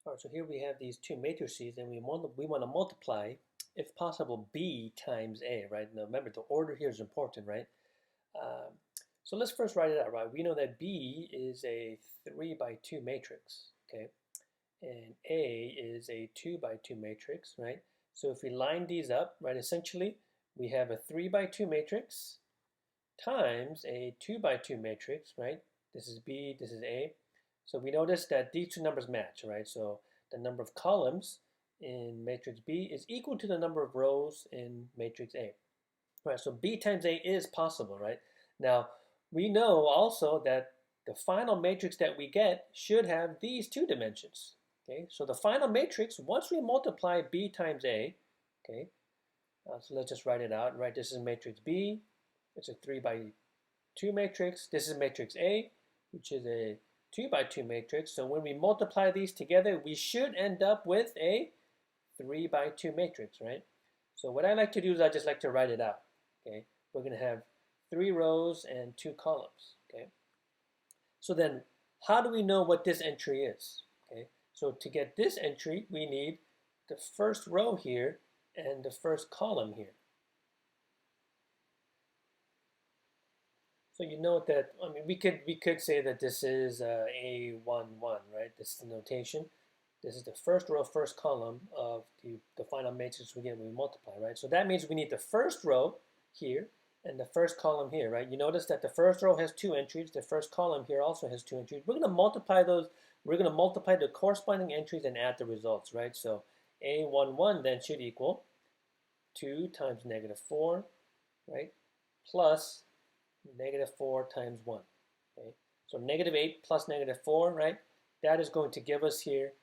All right, so here we have these two matrices, and we want to multiply, if possible, B times A, right? Now remember, the order here is important, right? Um, so let's first write it out, right? We know that B is a 3 by 2 matrix, okay? And A is a 2 by 2 matrix, right? So if we line these up, right, essentially we have a 3 by 2 matrix times a 2 by 2 matrix, right? This is B, this is A. So we notice that these two numbers match, right? So the number of columns in matrix B is equal to the number of rows in matrix A. Right, so B times A is possible, right? Now, we know also that the final matrix that we get should have these two dimensions, okay? So the final matrix, once we multiply B times A, okay, so let's just write it out, right? This is matrix B, it's a 3 by 2 matrix. This is matrix A, which is a 2 by 2 matrix. So when we multiply these together, we should end up with a 3 by 2 matrix, right? So what I like to do is I just like to write it out, okay? We're going to have 3 rows and 2 columns, okay? So then how do we know what this entry is, okay? So to get this entry, we need the first row here and the first column here. So you note that, I mean, we could say that this is A11, right? This is the notation. This is the first row, first column of the final matrix we get when we multiply, right? So that means we need the first row here and the first column here, right? You notice that the first row has 2 entries. The first column here also has 2 entries. We're going to multiply those. We're going to multiply the corresponding entries and add the results, right? So A11 then should equal 2 times -4, right? Plus -4 times 1. Okay? So -8 plus -4, right? That is going to give us here,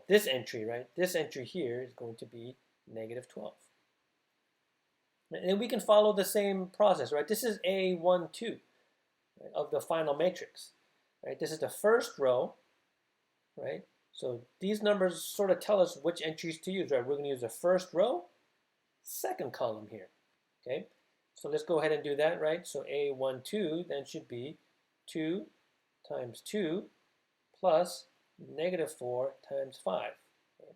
this entry, right? This entry here is going to be -12. And we can follow the same process, right? This is A12, right, of the final matrix, right? This is the first row, right? So these numbers sort of tell us which entries to use, right? We're going to use the first row, second column here, okay? So let's go ahead and do that, right? So A12 then should be 2 times 2 plus -4 times 5. Okay?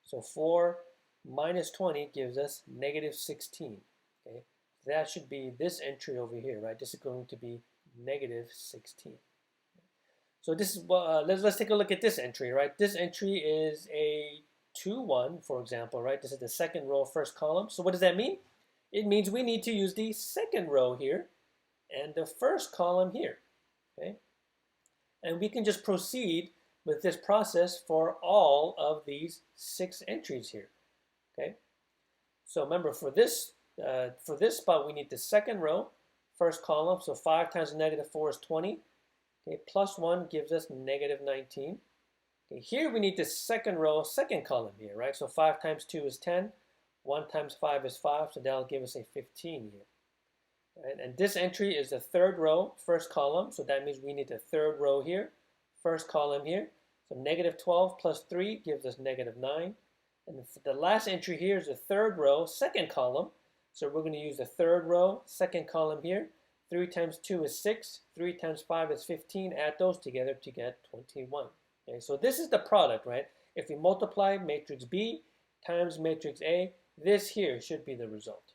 So 4 minus 20 gives us -16. Okay? That should be this entry over here, right? This is going to be -16. So this is let's take a look at this entry, right? This entry is a 2-1, for example, right? This is the second row, first column. So what does that mean? It means we need to use the second row here and the first column here, okay? And we can just proceed with this process for all of these 6 entries here, okay? So remember, for this spot, we need the second row, first column. So 5 times -4 is 20. Okay, plus 1 gives us -19. Okay, here we need the second row, second column here, right? So 5 times 2 is 10. 1 times 5 is 5, so that'll give us a 15 here. Right? And this entry is the third row, first column, so that means we need the third row here, first column here. So -12 plus 3 gives us -9. And the last entry here is the third row, second column. So we're going to use the third row, second column here. 3 times 2 is 6. 3 times 5 is 15. Add those together to get 21. Okay, so this is the product, right? If we multiply matrix B times matrix A, this here should be the result.